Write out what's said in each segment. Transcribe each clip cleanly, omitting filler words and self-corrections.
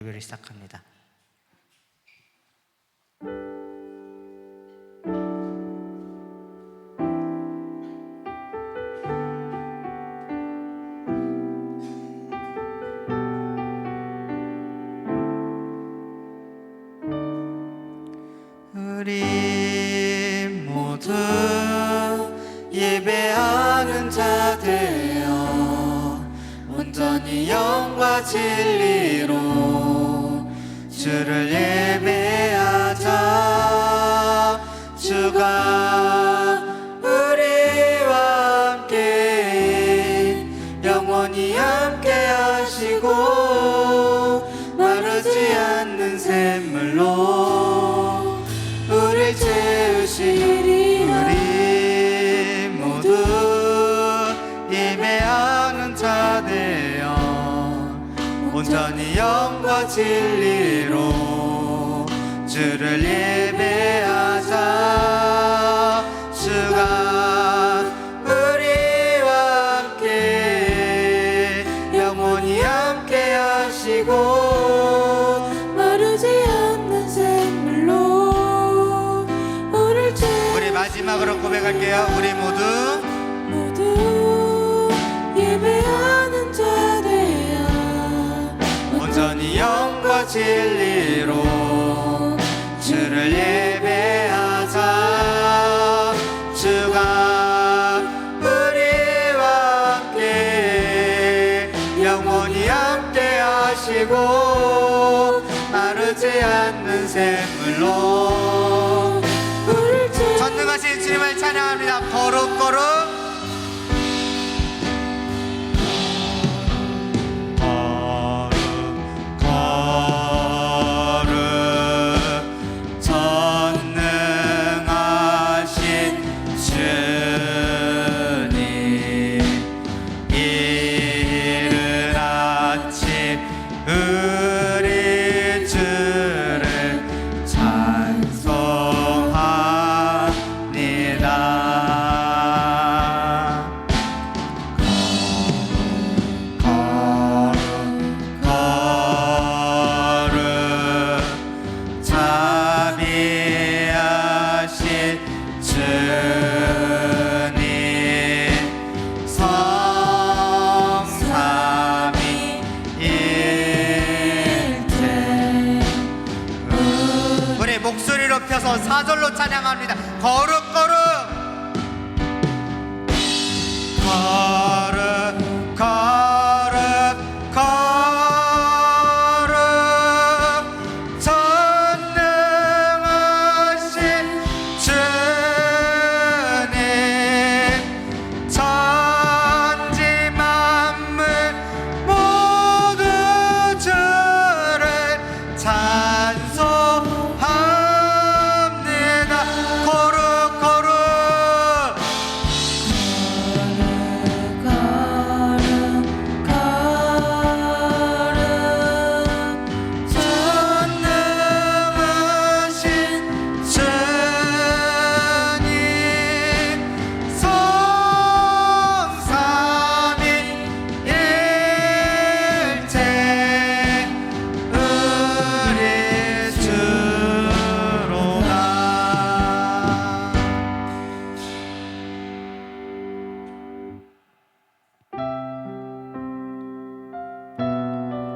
예배를 시작합니다. 우리 모두 예배하는 자 되어 온전히 영과 진리로 주를 예배하자. 주가 우리와 함께 영원히 함께 하시고 마르지 않는 샘물로 우릴 채우시리. 우리 모두 예배하는 자 되어 온전히 영과 진리로 주를 예배하자. 주가 우리와 함께 영원히 함께 하시고 마르지 않는 샘물로 우릴 채우시리. 우리 마지막으로 고백할게요. 우리 모두 예배하는 자 되어 온전히 영과 진리로 주를 예배하자. 주가 우리와 함께 영원히 함께 하시고 마르지 않는 샘물로 우릴 채우시리. 전능하신 주님을 찬양합니다. 거룩거룩 목소리 높여서 4절로 찬양합니다. 거룩 거룩 거룩 거룩 거룩 전능하신 주님 천지 만물 모두 주를 찬송합니다.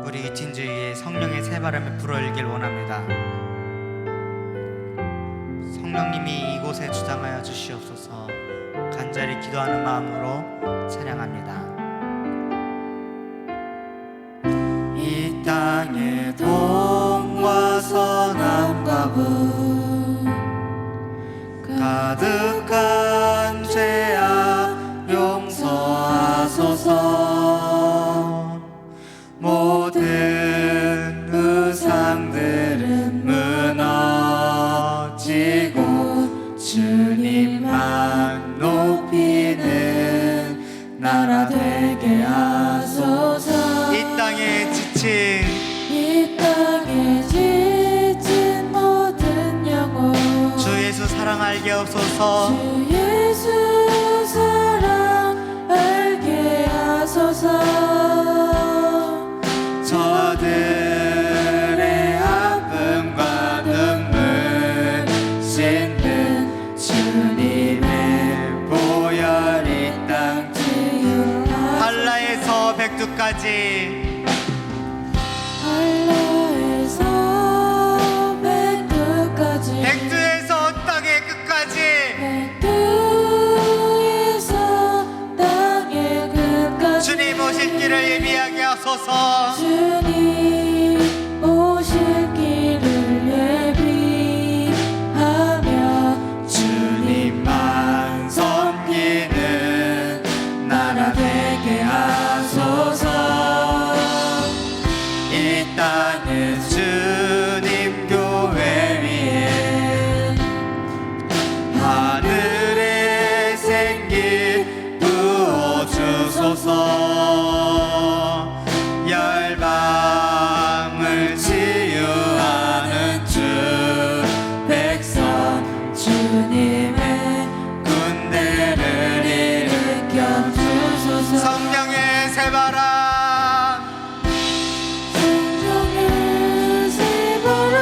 우리 이틴주의에 성령의 새바람이 불어일길 원합니다. 성령님이 이곳에 주장하여 주시옵소서. 간절히 기도하는 마음으로 찬양합니다. 이 땅에 동과 서남과 북 가득한 죄악 용서하소서. 모든 우상들은 무너지고 주님만 높이는 나라 되게 하소서. 이 땅에 지친 모든 영혼 주 예수 사랑 알게 하소서. 주 예수 사랑 알게 하소서. 저들 끝까지 한라에서 백두까지 백두에서 땅의 끝까지 백두에서 땅의 끝까지 주님 오실 길을 예비하게 하소서. 주님 오실 길을 예비하며 주님만 섬기는 나라 되게 하소서. 이 땅은 주님 교회 위에 하늘의 생기 부어주소서. 열방을 치유하는 주 백성 주님의 군대를 일으켜 주소서. 성령의 새바람 성령의 새바람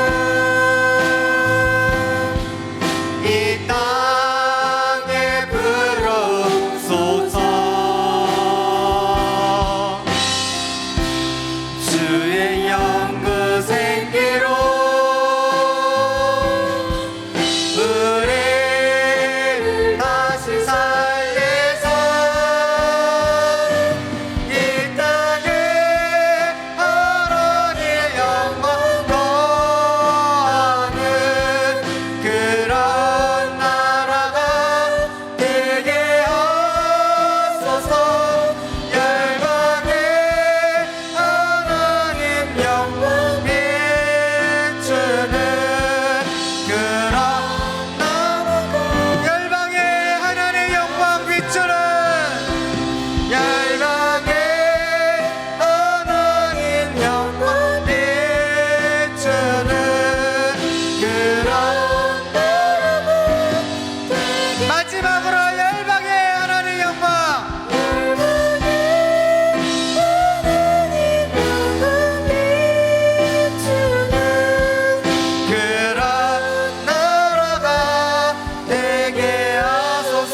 이 땅에 불어오소서. 주의 영구 생기로 우리를 다시 살리소. 이 땅에 하나님의 영광 거하는 그런 나라가 되게 하소서. 열방에 하나님 영광 비추는 그런 나라가 열방에 하나님 영광 비추는 열방에 하나님 영광 비추는 그런 나라가 마지막으로 열방에 하나님 영광 그런 나라가 되게 하소서.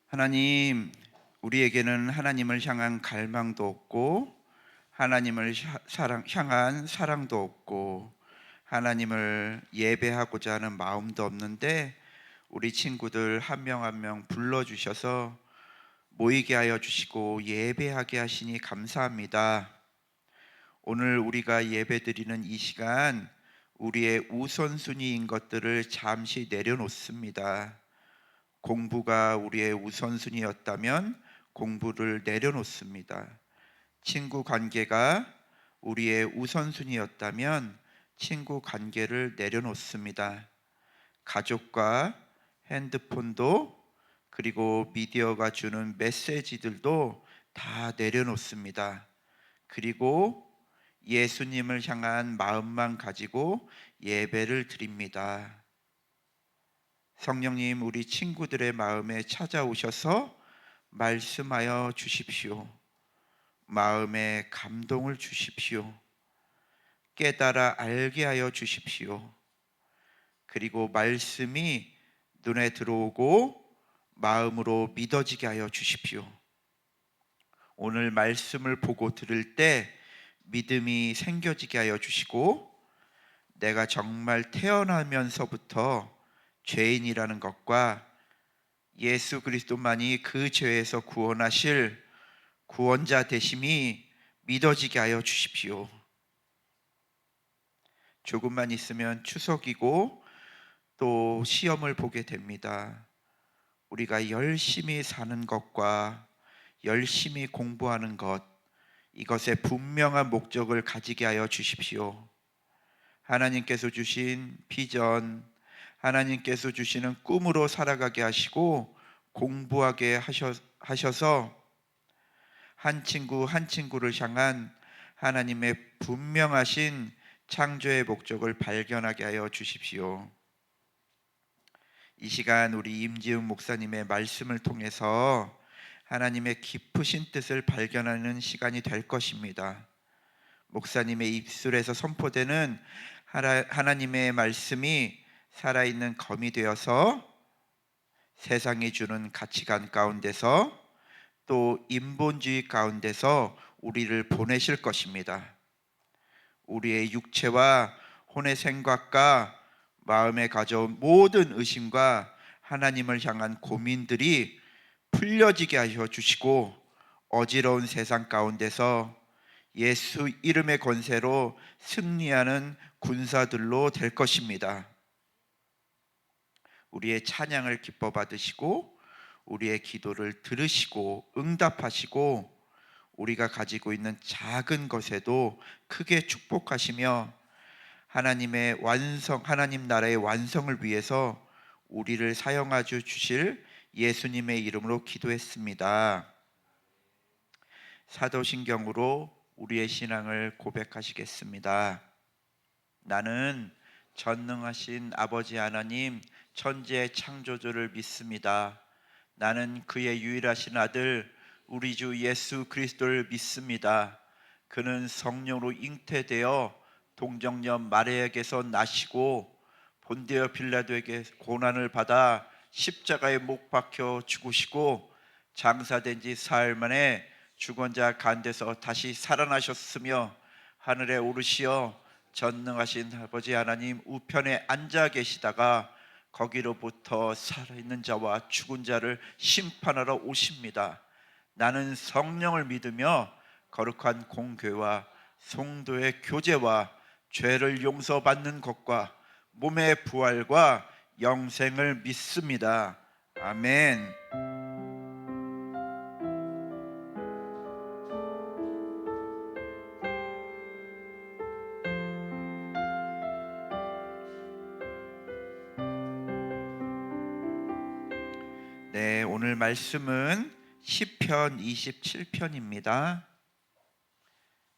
하나님, 우리에게는 하나님을 향한 갈망도 없고 하나님을 향한 사랑도 없고 하나님을 예배하고자 하는 마음도 없는데 우리 친구들 한 명 한 명 불러주셔서 모이게 하여 주시고 예배하게 하시니 감사합니다. 오늘 우리가 예배드리는 이 시간 우리의 우선순위인 것들을 잠시 내려놓습니다. 공부가 우리의 우선순위였다면 공부를 내려놓습니다. 친구 관계가 우리의 우선순위였다면 친구 관계를 내려놓습니다. 가족과 핸드폰도 그리고 미디어가 주는 메시지들도 다 내려놓습니다. 그리고 예수님을 향한 마음만 가지고 예배를 드립니다. 성령님, 우리 친구들의 마음에 찾아오셔서 말씀하여 주십시오. 마음에 감동을 주십시오. 깨달아 알게 하여 주십시오. 그리고 말씀이 눈에 들어오고 마음으로 믿어지게 하여 주십시오. 오늘 말씀을 보고 들을 때 믿음이 생겨지게 하여 주시고 내가 정말 태어나면서부터 죄인이라는 것과 예수 그리스도만이 그 죄에서 구원하실 구원자 되심이 믿어지게 하여 주십시오. 조금만 있으면 추석이고 또 시험을 보게 됩니다. 우리가 열심히 사는 것과 열심히 공부하는 것, 이것에 분명한 목적을 가지게 하여 주십시오. 하나님께서 주신 비전, 하나님께서 주시는 꿈으로 살아가게 하시고 공부하게 하셔서 한 친구 한 친구를 향한 하나님의 분명하신 창조의 목적을 발견하게 하여 주십시오. 이 시간 우리 임지훈 목사님의 말씀을 통해서 하나님의 깊으신 뜻을 발견하는 시간이 될 것입니다. 목사님의 입술에서 선포되는 하나님의 말씀이 살아있는 검이 되어서 세상이 주는 가치관 가운데서 또 인본주의 가운데서 우리를 보내실 것입니다. 우리의 육체와 혼의 생각과 마음에 가져온 모든 의심과 하나님을 향한 고민들이 풀려지게 하여 주시고 어지러운 세상 가운데서 예수 이름의 권세로 승리하는 군사들로 될 것입니다. 우리의 찬양을 기뻐 받으시고 우리의 기도를 들으시고 응답하시고 우리가 가지고 있는 작은 것에도 크게 축복하시며 하나님 나라의 완성을 위해서 우리를 사용하여 주실 예수님의 이름으로 기도했습니다. 사도신경으로 우리의 신앙을 고백하시겠습니다. 나는 전능하신 아버지 하나님 천지의 창조주를 믿습니다. 나는 그의 유일하신 아들 우리 주 예수 그리스도를 믿습니다. 그는 성령으로 잉태되어 동정녀 마리아에게서 나시고 본디오 빌라도에게 고난을 받아 십자가에 못 박혀 죽으시고 장사된 지 사흘 만에 죽은 자 가운데서 다시 살아나셨으며 하늘에 오르시어 전능하신 아버지 하나님 우편에 앉아 계시다가 거기로부터 살아있는 자와 죽은 자를 심판하러 오십니다. 나는 성령을 믿으며 거룩한 공교와 성도의 교제와 죄를 용서받는 것과 몸의 부활과 영생을 믿습니다. 아멘. 네, 오늘 말씀은 시편 27편입니다.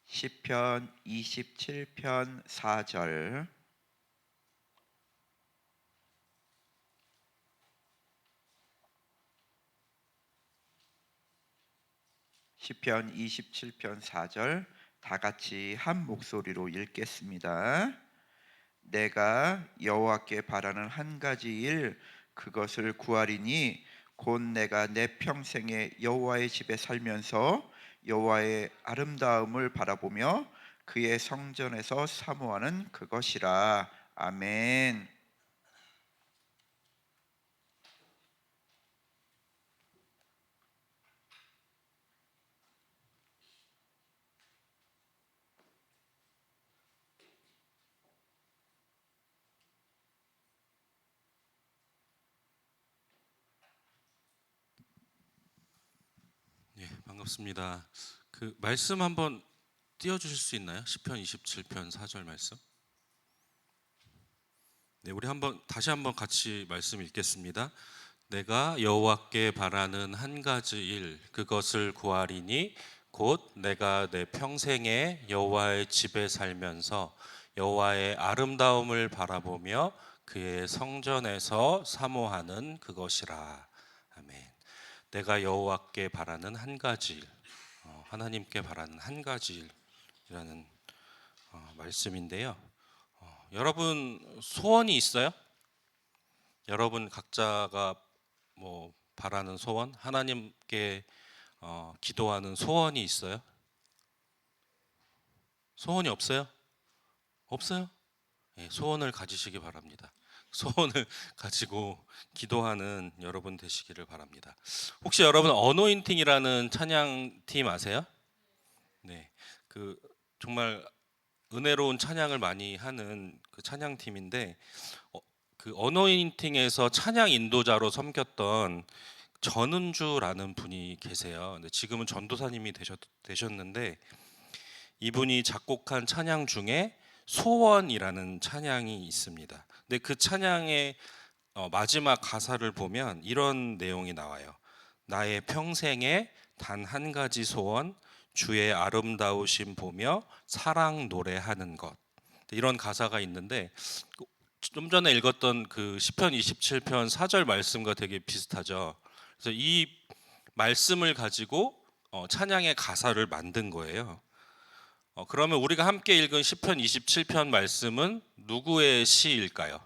시편 27편 4절. 시편 27편 4절 다 같이 한 목소리로 읽겠습니다. 내가 여호와께 바라는 한 가지 일 그것을 구하리니 곧 내가 내 평생에 여호와의 집에 살면서 여호와의 아름다움을 바라보며 그의 성전에서 사모하는 그것이라. 아멘. 예, 반갑습니다. 그 말씀 한번 띄워주실 수 있나요? 시편 27편 4절 말씀. 네, 우리 다시 한번 같이 말씀 읽겠습니다. 내가 여호와께 바라는 한 가지 일 그것을 구하리니 곧 내가 내 평생에 여호와의 집에 살면서 여호와의 아름다움을 바라보며 그의 성전에서 사모하는 그것이라. 아멘. 내가 여호와께 바라는 한 가지 일, 하나님께 바라는 한 가지 일이라는 말씀인데요. 여러분 소원이 있어요? 여러분 각자가 뭐 바라는 소원, 하나님께 기도하는 소원이 있어요? 소원이 없어요? 없어요? 예, 소원을 가지시기 바랍니다. 소원을 가지고 기도하는 여러분 되시기를 바랍니다. 혹시 여러분 어노인팅이라는 찬양팀 아세요? 네, 그 정말 은혜로운 찬양을 많이 하는 그 찬양팀인데 그 어노인팅에서 찬양 인도자로 섬겼던 전은주라는 분이 계세요. 근데 지금은 전도사님이 되셨는데 이분이 작곡한 찬양 중에 소원이라는 찬양이 있습니다. 근데 그 찬양의 마지막 가사를 보면 이런 내용이 나와요. 나의 평생에 단 한 가지 소원, 주의 아름다우심 보며 사랑 노래하는 것. 이런 가사가 있는데 좀 전에 읽었던 그 시편 27편 4절 말씀과 되게 비슷하죠. 그래서 이 말씀을 가지고 찬양의 가사를 만든 거예요. 그러면 우리가 함께 읽은 시편 27편 말씀은 누구의 시일까요?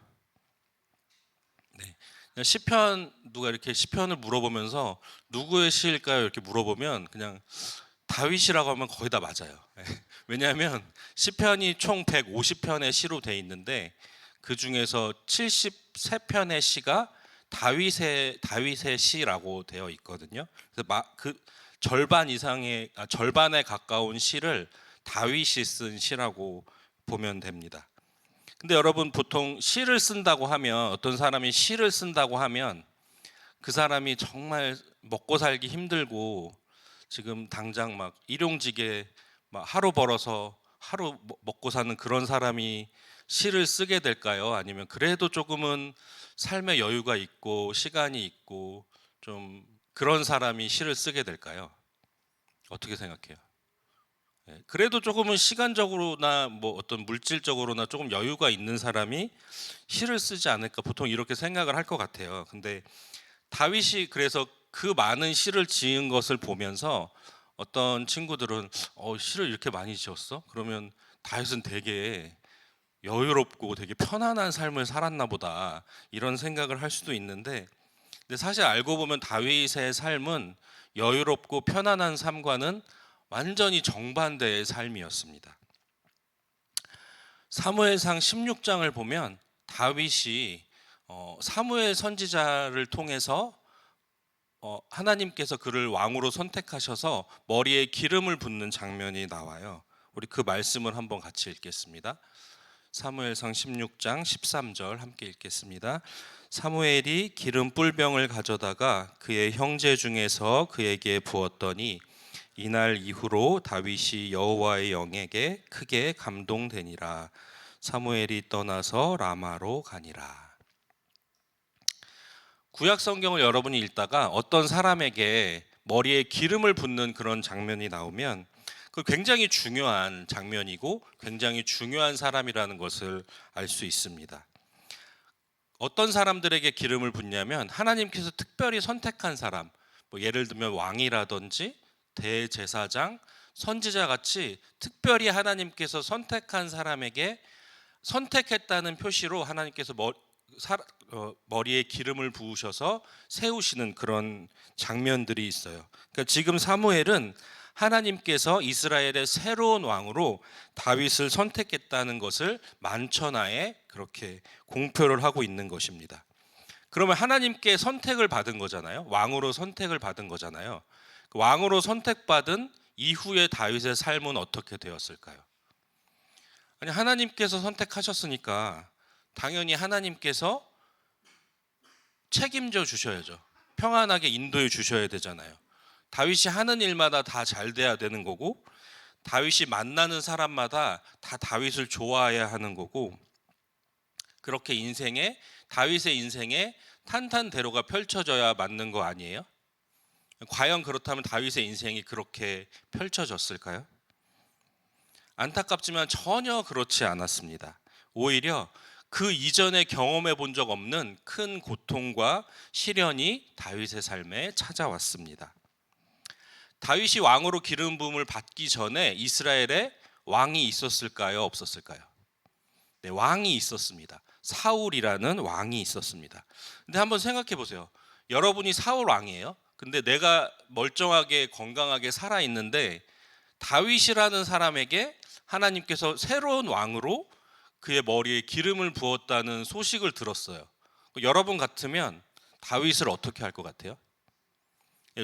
네. 시편 누가 이렇게 시편을 물어보면서 누구의 시일까요? 이렇게 물어보면 그냥 다윗이라고 하면 거의 다 맞아요. 왜냐하면 시편이 총 150편의 시로 돼 있는데 그 중에서 73편의 시가 다윗의 시라고 되어 있거든요. 그래서 그 절반에 가까운 시를 다윗이 쓴 시라고 보면 됩니다. 근데 여러분, 보통 시를 쓴다고 하면, 어떤 사람이 시를 쓴다고 하면 그 사람이 정말 먹고 살기 힘들고 지금 당장 막 일용직에 막 하루 벌어서 하루 먹고 사는 그런 사람이 시를 쓰게 될까요? 아니면 그래도 조금은 삶의 여유가 있고 시간이 있고 좀 그런 사람이 시를 쓰게 될까요? 어떻게 생각해요? 그래도 조금은 시간적으로나 뭐 어떤 물질적으로나 조금 여유가 있는 사람이 시를 쓰지 않을까, 보통 이렇게 생각을 할 것 같아요. 근데 다윗이 그래서 그 많은 시를 지은 것을 보면서 어떤 친구들은 시를 이렇게 많이 지었어? 그러면 다윗은 되게 여유롭고 되게 편안한 삶을 살았나 보다, 이런 생각을 할 수도 있는데, 근데 사실 알고 보면 다윗의 삶은 여유롭고 편안한 삶과는 완전히 정반대의 삶이었습니다. 사무엘상 16장을 보면 다윗이 사무엘 선지자를 통해서 하나님께서 그를 왕으로 선택하셔서 머리에 기름을 붓는 장면이 나와요. 우리 그 말씀을 한번 같이 읽겠습니다. 사무엘상 16장 13절 함께 읽겠습니다. 사무엘이 기름 뿔병을 가져다가 그의 형제 중에서 그에게 부었더니 이날 이후로 다윗이 여호와의 영에게 크게 감동되니라. 사무엘이 떠나서 라마로 가니라. 구약 성경을 여러분이 읽다가 어떤 사람에게 머리에 기름을 붓는 그런 장면이 나오면 그 굉장히 중요한 장면이고 굉장히 중요한 사람이라는 것을 알 수 있습니다. 어떤 사람들에게 기름을 붓냐면 하나님께서 특별히 선택한 사람, 뭐 예를 들면 왕이라든지 대제사장, 선지자 같이 특별히 하나님께서 선택한 사람에게 선택했다는 표시로 하나님께서 머리에 기름을 부으셔서 세우시는 그런 장면들이 있어요. 그러니까 지금 사무엘은 하나님께서 이스라엘의 새로운 왕으로 다윗을 선택했다는 것을 만천하에 그렇게 공표를 하고 있는 것입니다. 그러면 하나님께 선택을 받은 거잖아요. 왕으로 선택을 받은 거잖아요. 왕으로 선택받은 이후의 다윗의 삶은 어떻게 되었을까요? 아니, 하나님께서 선택하셨으니까 당연히 하나님께서 책임져 주셔야죠. 평안하게 인도해 주셔야 되잖아요. 다윗이 하는 일마다 다 잘 돼야 되는 거고, 다윗이 만나는 사람마다 다 다윗을 좋아해야 하는 거고, 그렇게 다윗의 인생에 탄탄대로가 펼쳐져야 맞는 거 아니에요? 과연 그렇다면 다윗의 인생이 그렇게 펼쳐졌을까요? 안타깝지만 전혀 그렇지 않았습니다. 오히려 그 이전에 경험해 본 적 없는 큰 고통과 시련이 다윗의 삶에 찾아왔습니다. 다윗이 왕으로 기름 부음을 받기 전에 이스라엘에 왕이 있었을까요? 없었을까요? 네, 왕이 있었습니다. 사울이라는 왕이 있었습니다. 근데 한번 생각해 보세요. 여러분이 사울 왕이에요. 근데 내가 멀쩡하게 건강하게 살아 있는데 다윗이라는 사람에게 하나님께서 새로운 왕으로 그의 머리에 기름을 부었다는 소식을 들었어요. 여러분 같으면 다윗을 어떻게 할 것 같아요?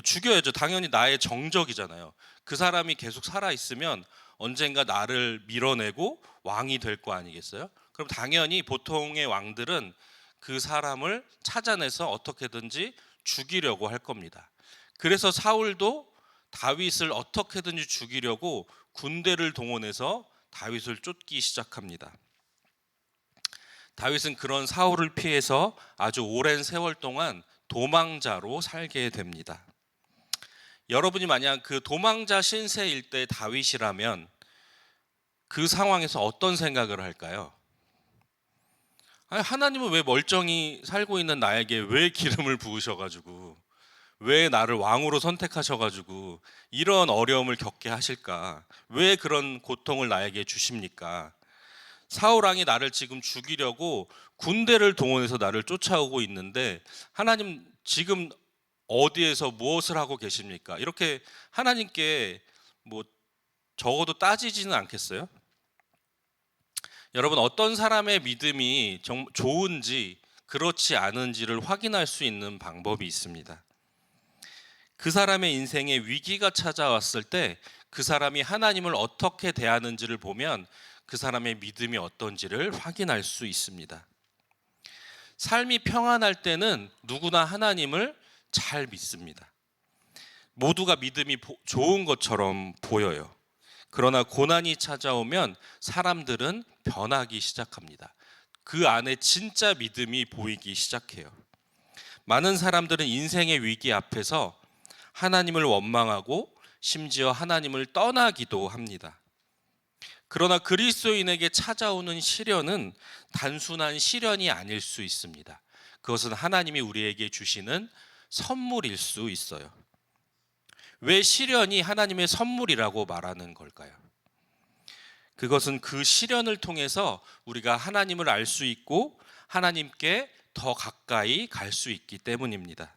죽여야죠. 당연히 나의 정적이잖아요. 그 사람이 계속 살아있으면 언젠가 나를 밀어내고 왕이 될 거 아니겠어요? 그럼 당연히 보통의 왕들은 그 사람을 찾아내서 어떻게든지 죽이려고 할 겁니다. 그래서 사울도 다윗을 어떻게든지 죽이려고 군대를 동원해서 다윗을 쫓기 시작합니다. 다윗은 그런 사울을 피해서 아주 오랜 세월 동안 도망자로 살게 됩니다. 여러분이 만약 그 도망자 신세일 때 다윗이라면 그 상황에서 어떤 생각을 할까요? 아니, 하나님은 왜 멀쩡히 살고 있는 나에게 왜 기름을 부으셔가지고 왜 나를 왕으로 선택하셔가지고 이런 어려움을 겪게 하실까? 왜 그런 고통을 나에게 주십니까? 사울 왕이 나를 지금 죽이려고 군대를 동원해서 나를 쫓아오고 있는데 하나님 지금 어디에서 무엇을 하고 계십니까? 이렇게 하나님께 뭐 적어도 따지지는 않겠어요? 여러분, 어떤 사람의 믿음이 좋은지 그렇지 않은지를 확인할 수 있는 방법이 있습니다. 그 사람의 인생에 위기가 찾아왔을 때 그 사람이 하나님을 어떻게 대하는지를 보면 그 사람의 믿음이 어떤지를 확인할 수 있습니다. 삶이 평안할 때는 누구나 하나님을 잘 믿습니다. 모두가 믿음이 좋은 것처럼 보여요. 그러나 고난이 찾아오면 사람들은 변하기 시작합니다. 그 안에 진짜 믿음이 보이기 시작해요. 많은 사람들은 인생의 위기 앞에서 하나님을 원망하고 심지어 하나님을 떠나기도 합니다. 그러나 그리스도인에게 찾아오는 시련은 단순한 시련이 아닐 수 있습니다. 그것은 하나님이 우리에게 주시는 선물일 수 있어요. 왜 시련이 하나님의 선물이라고 말하는 걸까요? 그것은 그 시련을 통해서 우리가 하나님을 알 수 있고 하나님께 더 가까이 갈 수 있기 때문입니다.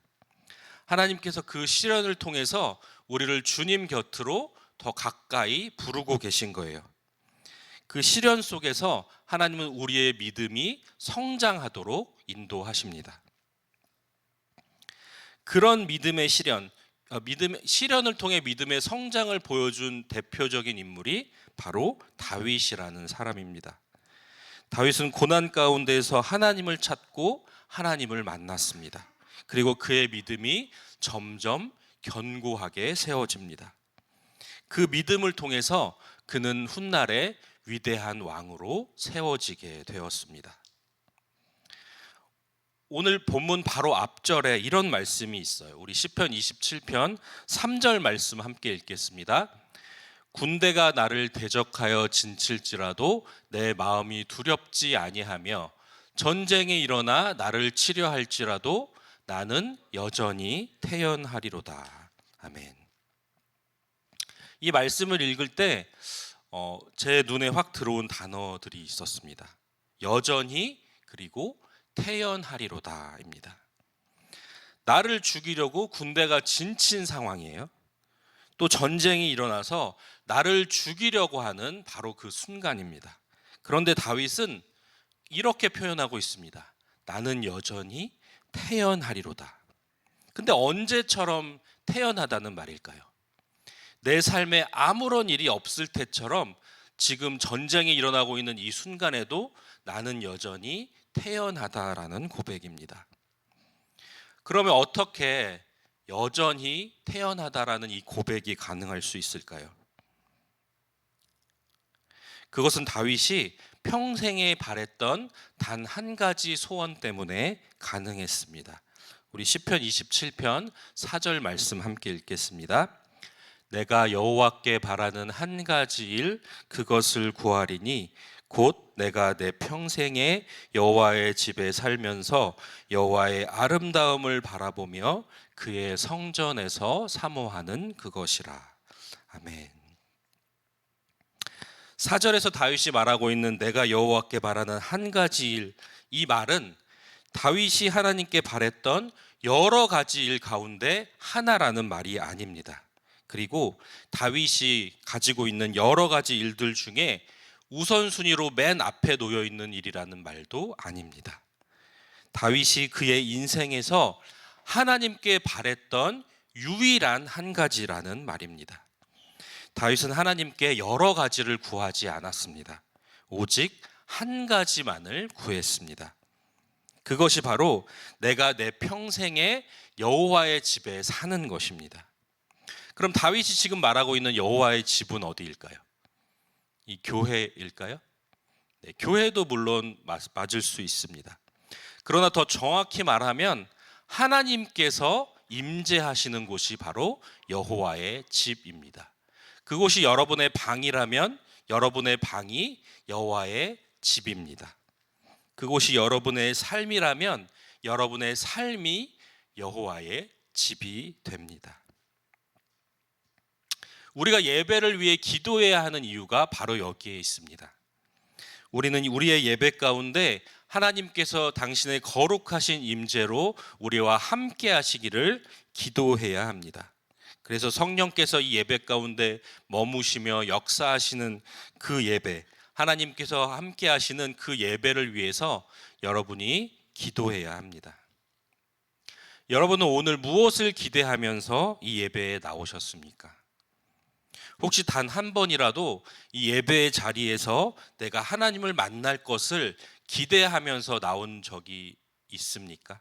하나님께서 그 시련을 통해서 우리를 주님 곁으로 더 가까이 부르고 계신 거예요. 그 시련 속에서 하나님은 우리의 믿음이 성장하도록 인도하십니다. 그런 믿음의 시련을 통해 믿음의 성장을 보여준 대표적인 인물이 바로 다윗이라는 사람입니다. 다윗은 고난 가운데에서 하나님을 찾고 하나님을 만났습니다. 그리고 그의 믿음이 점점 견고하게 세워집니다. 그 믿음을 통해서 그는 훗날에 위대한 왕으로 세워지게 되었습니다. 오늘 본문 바로 앞절에 이런 말씀이 있어요. 우리 시편 27편 3절 말씀 함께 읽겠습니다. 군대가 나를 대적하여 진칠지라도 내 마음이 두렵지 아니하며 전쟁이 일어나 나를 치려 할지라도 나는 여전히 태연하리로다. 아멘. 이 말씀을 읽을 때 제 눈에 확 들어온 단어들이 있었습니다. 여전히 그리고 태연하리로다입니다. 나를 죽이려고 군대가 진친 상황이에요. 또 전쟁이 일어나서 나를 죽이려고 하는 바로 그 순간입니다. 그런데 다윗은 이렇게 표현하고 있습니다. 나는 여전히 태연하리로다. 근데 언제처럼 태연하다는 말일까요? 내 삶에 아무런 일이 없을 때처럼 지금 전쟁이 일어나고 있는 이 순간에도 나는 여전히 태연하다라는 고백입니다. 그러면 어떻게 여전히 태연하다라는 이 고백이 가능할 수 있을까요? 그것은 다윗이 평생에 바랬던 단 한 가지 소원 때문에 가능했습니다. 우리 시편 27편 4절 말씀 함께 읽겠습니다. 내가 여호와께 바라는 한 가지 일 그것을 구하리니 곧 내가 내 평생에 여호와의 집에 살면서 여호와의 아름다움을 바라보며 그의 성전에서 사모하는 그것이라. 아멘. 4절에서 다윗이 말하고 있는 내가 여호와께 바라는 한 가지 일, 이 말은 다윗이 하나님께 바랬던 여러 가지 일 가운데 하나라는 말이 아닙니다. 그리고 다윗이 가지고 있는 여러 가지 일들 중에 우선순위로 맨 앞에 놓여 있는 일이라는 말도 아닙니다. 다윗이 그의 인생에서 하나님께 바랬던 유일한 한 가지라는 말입니다. 다윗은 하나님께 여러 가지를 구하지 않았습니다. 오직 한 가지만을 구했습니다. 그것이 바로 내가 내 평생에 여호와의 집에 사는 것입니다. 그럼 다윗이 지금 말하고 있는 여호와의 집은 어디일까요? 이 교회일까요? 네, 교회도 물론 맞을 수 있습니다. 그러나 더 정확히 말하면 하나님께서 임재하시는 곳이 바로 여호와의 집입니다. 그곳이 여러분의 방이라면 여러분의 방이 여호와의 집입니다. 그곳이 여러분의 삶이라면 여러분의 삶이 여호와의 집이 됩니다. 우리가 예배를 위해 기도해야 하는 이유가 바로 여기에 있습니다. 우리는 우리의 예배 가운데 하나님께서 당신의 거룩하신 임재로 우리와 함께 하시기를 기도해야 합니다. 그래서 성령께서 이 예배 가운데 머무시며 역사하시는 그 예배, 하나님께서 함께 하시는 그 예배를 위해서 여러분이 기도해야 합니다. 여러분은 오늘 무엇을 기대하면서 이 예배에 나오셨습니까? 혹시 단 한 번이라도 이 예배의 자리에서 내가 하나님을 만날 것을 기대하면서 나온 적이 있습니까?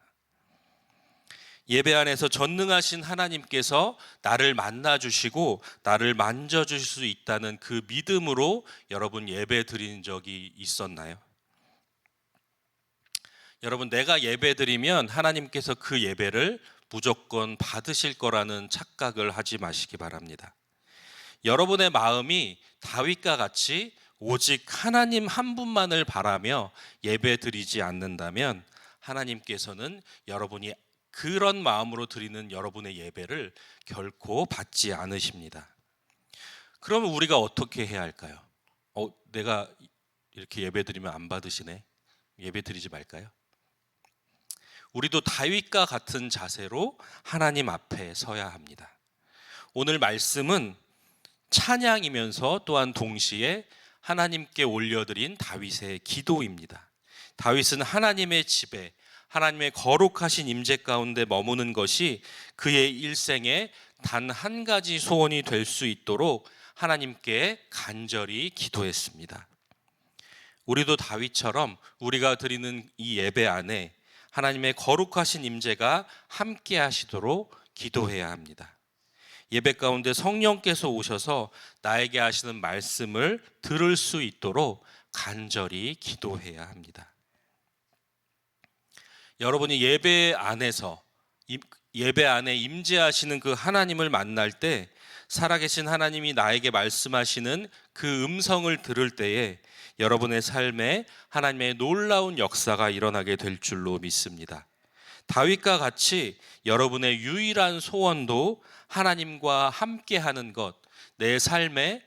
예배 안에서 전능하신 하나님께서 나를 만나주시고 나를 만져주실 수 있다는 그 믿음으로 여러분 예배 드린 적이 있었나요? 여러분, 내가 예배 드리면 하나님께서 그 예배를 무조건 받으실 거라는 착각을 하지 마시기 바랍니다. 여러분의 마음이 다윗과 같이 오직 하나님 한 분만을 바라며 예배 드리지 않는다면 하나님께서는 여러분이 그런 마음으로 드리는 여러분의 예배를 결코 받지 않으십니다. 그러면 우리가 어떻게 해야 할까요? 내가 이렇게 예배 드리면 안 받으시네. 예배 드리지 말까요? 우리도 다윗과 같은 자세로 하나님 앞에 서야 합니다. 오늘 말씀은 찬양이면서 또한 동시에 하나님께 올려드린 다윗의 기도입니다. 다윗은 하나님의 집에 하나님의 거룩하신 임재 가운데 머무는 것이 그의 일생에 단 한 가지 소원이 될 수 있도록 하나님께 간절히 기도했습니다. 우리도 다윗처럼 우리가 드리는 이 예배 안에 하나님의 거룩하신 임재가 함께 하시도록 기도해야 합니다. 예배 가운데 성령께서 오셔서 나에게 하시는 말씀을 들을 수 있도록 간절히 기도해야 합니다. 여러분이 예배 안에 임재하시는 그 하나님을 만날 때 살아계신 하나님이 나에게 말씀하시는 그 음성을 들을 때에 여러분의 삶에 하나님의 놀라운 역사가 일어나게 될 줄로 믿습니다. 다윗과 같이 여러분의 유일한 소원도 하나님과 함께하는 것, 내 삶에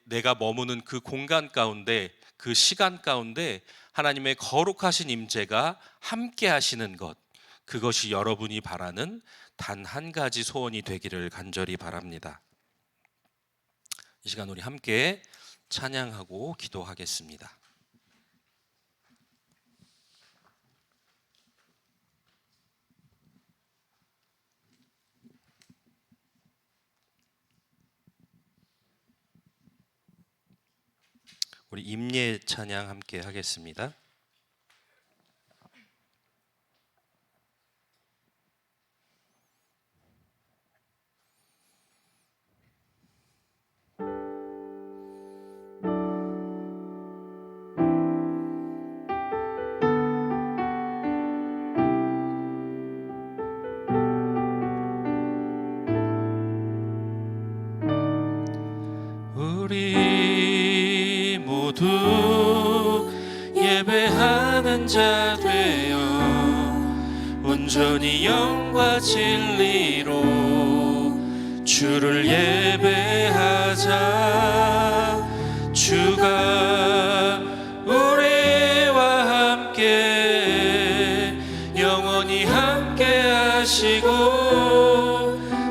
내가 머무는 그 공간 가운데, 그 시간 가운데 하나님의 거룩하신 임재가 함께 하시는 것, 그것이 여러분이 바라는 단 한 가지 소원이 되기를 간절히 바랍니다. 이 시간 우리 함께 찬양하고 기도하겠습니다. 우리 임예 찬양 함께 하겠습니다. 우리 모두 예배하는 자 되어 온전히 영과 진리로 주를 예배하자. 주가 우리와 함께 영원히 함께 하시고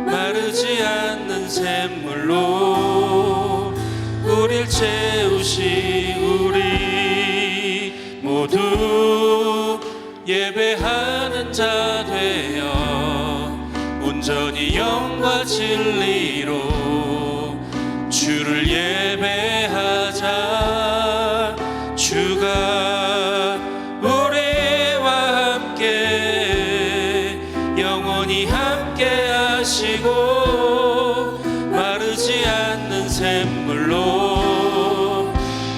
마르지 않는 샘물로 우릴 채우시. 우리 모두 예배하는 자 되어 온전히 영과 진리로 주를 예배하자. 주가 우리와 함께 영원히 함께 하시고 마르지 않는 샘물로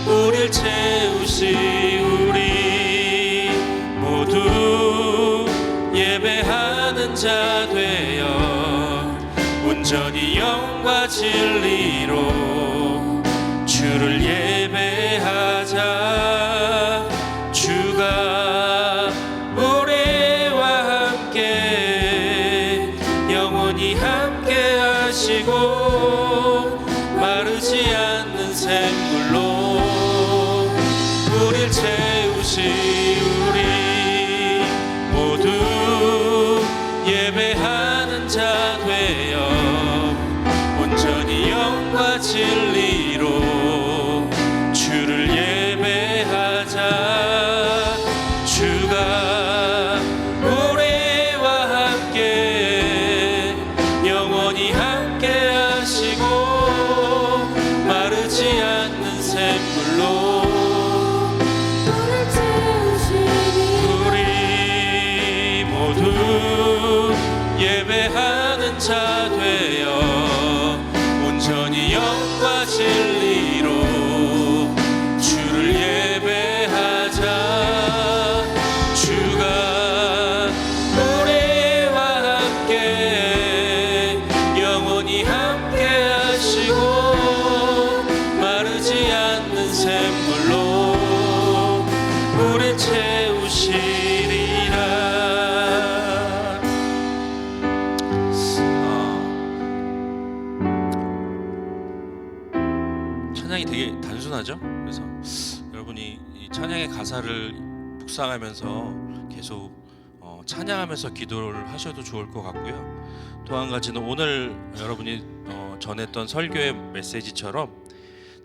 우릴 채우시. 우리 모두 예배하는 자 되어 온전히 영과 진리로 주를 예배하자. 주가 우리와 함께 우릴 채우시 우리 모두 예배하는 자 되어 온전히 영과 진리로 주를 예배하자. 주가 우리와 함께 영원히 함께 하시고 마르지 않는 샘물로 우릴 채우시니 우리 모두 예배하는 자 되어 온전히 영과 진리로 주를 예배하자. 주가 우리와 함께 영원히 함께 하시고 마르지 않는 샘물로 우리 채우시리라. 찬양이 되게 단순하죠? 그래서 여러분이 이 찬양의 가사를 묵상하면서 계속 찬양하면서 기도를 하셔도 좋을 것 같고요. 또 한 가지는 오늘 여러분이 전했던 설교의 메시지처럼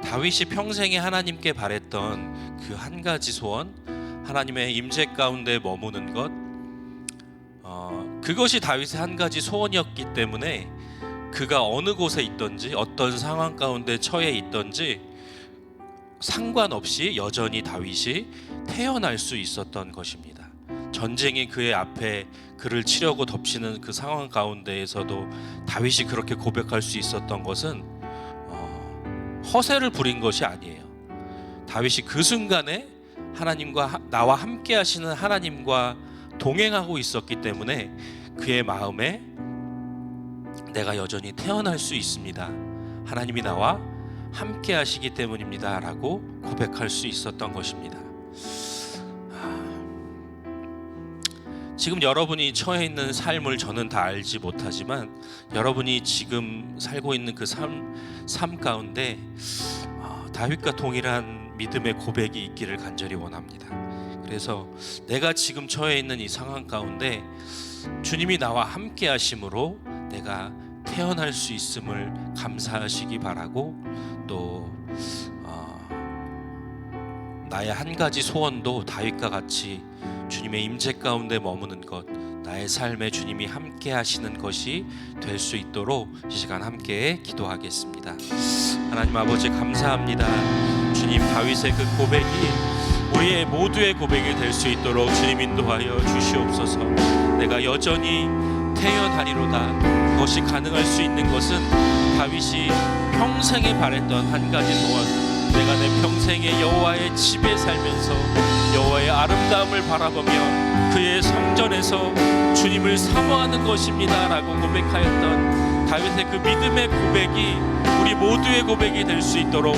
다윗이 평생에 하나님께 바랬던 그 한 가지 소원, 하나님의 임재 가운데 머무는 것, 그것이 다윗의 한 가지 소원이었기 때문에 그가 어느 곳에 있든지 어떤 상황 가운데 처해 있든지 상관없이 여전히 다윗이 태어날 수 있었던 것입니다. 전쟁이 그의 앞에 그를 치려고 덮치는 그 상황 가운데에서도 다윗이 그렇게 고백할 수 있었던 것은 허세를 부린 것이 아니에요. 다윗이 그 순간에 하나님과 나와 함께 하시는 하나님과 동행하고 있었기 때문에 그의 마음에 내가 여전히 태어날 수 있습니다. 하나님이 나와 함께 하시기 때문입니다 라고 고백할 수 있었던 것입니다. 지금 여러분이 처해 있는 삶을 저는 다 알지 못하지만 여러분이 지금 살고 있는 그 삶 가운데 다윗과 동일한 믿음의 고백이 있기를 간절히 원합니다. 그래서 내가 지금 처해 있는 이 상황 가운데 주님이 나와 함께 하심으로 내가 태어날 수 있음을 감사하시기 바라고, 또 나의 한 가지 소원도 다윗과 같이 주님의 임재 가운데 머무는 것, 나의 삶에 주님이 함께 하시는 것이 될 수 있도록 이 시간 함께 기도하겠습니다. 하나님 아버지 감사합니다. 주님, 다윗의 그 고백이 우리의 모두의 고백이 될 수 있도록 주님 인도하여 주시옵소서. 내가 여전히 태어나리로다. 그것이 가능할 수 있는 것은 다윗이 평생에 바랬던 한 가지 소원, 내가 내 평생에 여호와의 집에 살면서 여호와의 아름다움을 바라보며 그의 성전에서 주님을 사모하는 것입니다 라고 고백하였던 다윗의 그 믿음의 고백이 우리 모두의 고백이 될 수 있도록,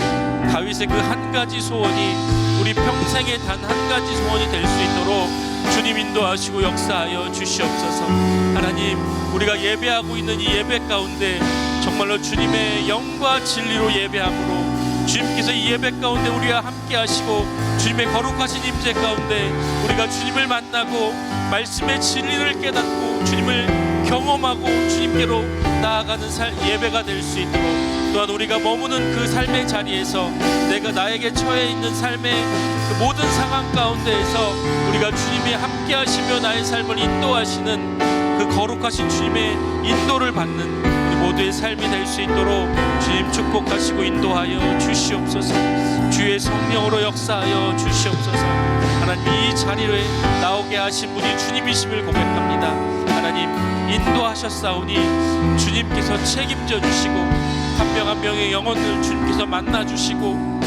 다윗의 그 한 가지 소원이 우리 평생에 단 한 가지 소원이 될 수 있도록 주님 인도하시고 역사하여 주시옵소서. 하나님, 우리가 예배하고 있는 이 예배 가운데 정말로 주님의 영과 진리로 예배함으로 주님께서 이 예배 가운데 우리와 함께 하시고 주님의 거룩하신 임재 가운데 우리가 주님을 만나고 말씀의 진리를 깨닫고 주님을 경험하고 주님께로 나아가는 예배가 될 수 있도록, 또한 우리가 머무는 그 삶의 자리에서 내가 나에게 처해 있는 삶의 그 모든 상황 가운데에서 우리가 주님이 함께 하시며 나의 삶을 인도하시는 그 거룩하신 주님의 인도를 받는 우리 모두의 삶이 될 수 있도록 주님 축복하시고 인도하여 주시옵소서. 주의 성령으로 역사하여 주시옵소서. 하나님, 이 자리에 나오게 하신 분이 주님이심을 고백합니다. 하나님, 인도하셨사오니 주님께서 책임져 주시고 한 명 한 명의 영혼을 주님께서 만나 주시고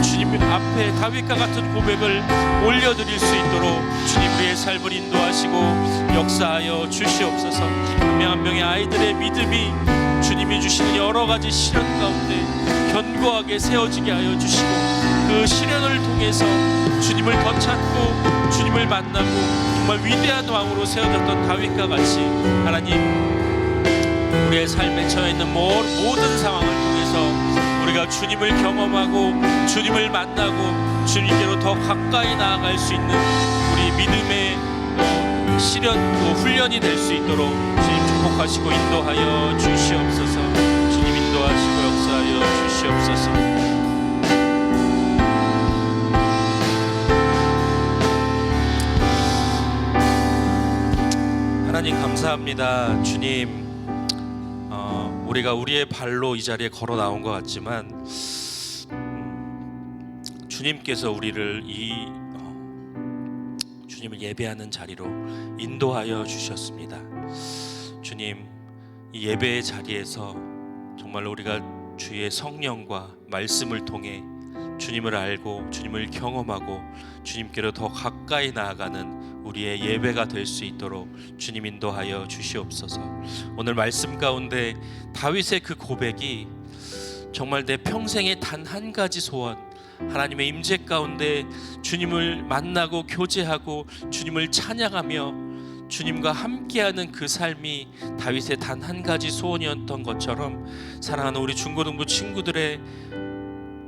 주님 앞에 다윗과 같은 고백을 올려드릴 수 있도록 주님 우리의 삶을 인도하시고 역사하여 주시옵소서. 한 명 한 명의 아이들의 믿음이 주님이 주시는 여러 가지 시련 가운데 견고하게 세워지게 하여 주시고, 그 시련을 통해서 주님을 더 찾고 주님을 만나고 정말 위대한 왕으로 세워졌던 다윗과 같이 하나님, 우리의 삶에 처해 있는 모든 상황을 통해서 우리가 주님을 경험하고 주님을 만나고 주님께로 더 가까이 나아갈 수 있는 우리 믿음의 실현 훈련이 될 수 있도록 주님 축복하시고 인도하여 주시옵소서. 주님 인도하시고 역사하여 주시옵소서. 하나님 감사합니다. 주님, 우리가 우리의 발로 이 자리에 걸어 나온 것 같지만 주님께서 우리를 주님을 예배하는 자리로 인도하여 주셨습니다. 주님, 이 예배의 자리에서 정말 우리가 주의 성령과 말씀을 통해 주님을 알고 주님을 경험하고 주님께로 더 가까이 나아가는 우리의 예배가 될 수 있도록 주님 인도하여 주시옵소서. 오늘 말씀 가운데 다윗의 그 고백이 정말 내 평생의 단 한 가지 소원, 하나님의 임재 가운데 주님을 만나고 교제하고 주님을 찬양하며 주님과 함께하는 그 삶이 다윗의 단 한 가지 소원이었던 것처럼 사랑하는 우리 중고등부 친구들의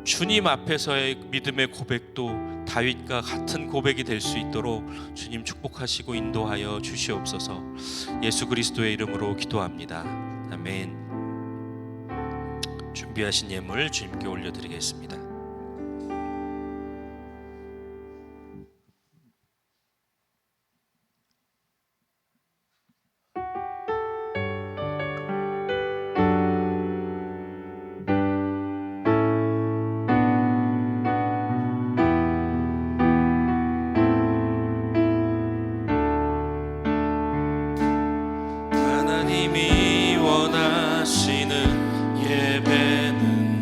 주님 앞에서의 믿음의 고백도 다윗과 같은 고백이 될 수 있도록 주님 축복하시고 인도하여 주시옵소서. 예수 그리스도의 이름으로 기도합니다. 아멘. 준비하신 예물 주님께 올려드리겠습니다. 하나님이 원하시는 예배는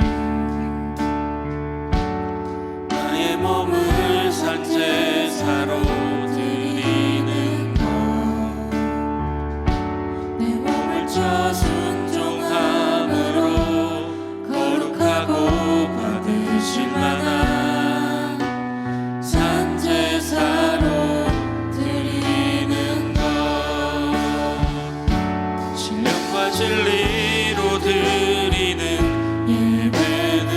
나의 몸을 산제사로 드리는 것, 내 몸을 쳐 순종함으로 거룩하고 받으실 만한 산제사로 드리는 것, 신령과 진리로 드리는 예배는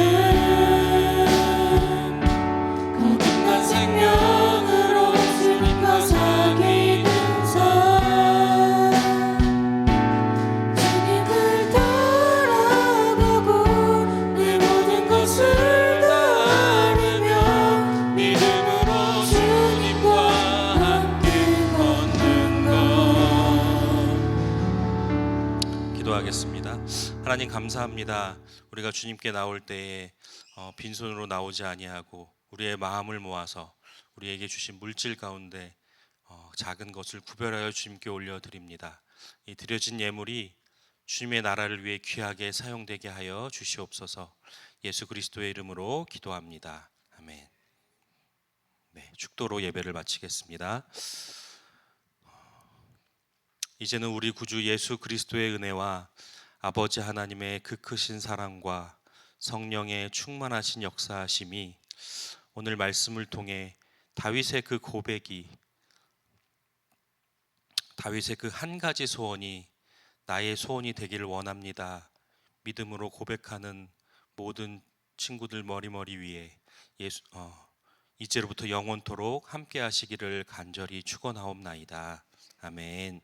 거듭난 생명으로 주님과 사귀는 삶, 주님을 따라가고 내 모든 것을 다하며 믿음으로 주님과 함께 걷는 것. 기도하겠습니다. 하나님 감사합니다. 우리가 주님께 나올 때에 빈손으로 나오지 아니하고 우리의 마음을 모아서 우리에게 주신 물질 가운데 작은 것을 구별하여 주님께 올려드립니다. 이 드려진 예물이 주님의 나라를 위해 귀하게 사용되게 하여 주시옵소서. 예수 그리스도의 이름으로 기도합니다. 아멘. 네, 축도로 예배를 마치겠습니다. 이제는 우리 구주 예수 그리스도의 은혜와 아버지 하나님의 그 크신 사랑과 성령의 충만하신 역사하심이 오늘 말씀을 통해 다윗의 그 고백이, 다윗의 그 한 가지 소원이 나의 소원이 되기를 원합니다, 믿음으로 고백하는 모든 친구들 머리 위에 이제로부터 영원토록 함께 하시기를 간절히 축원하옵나이다. 아멘.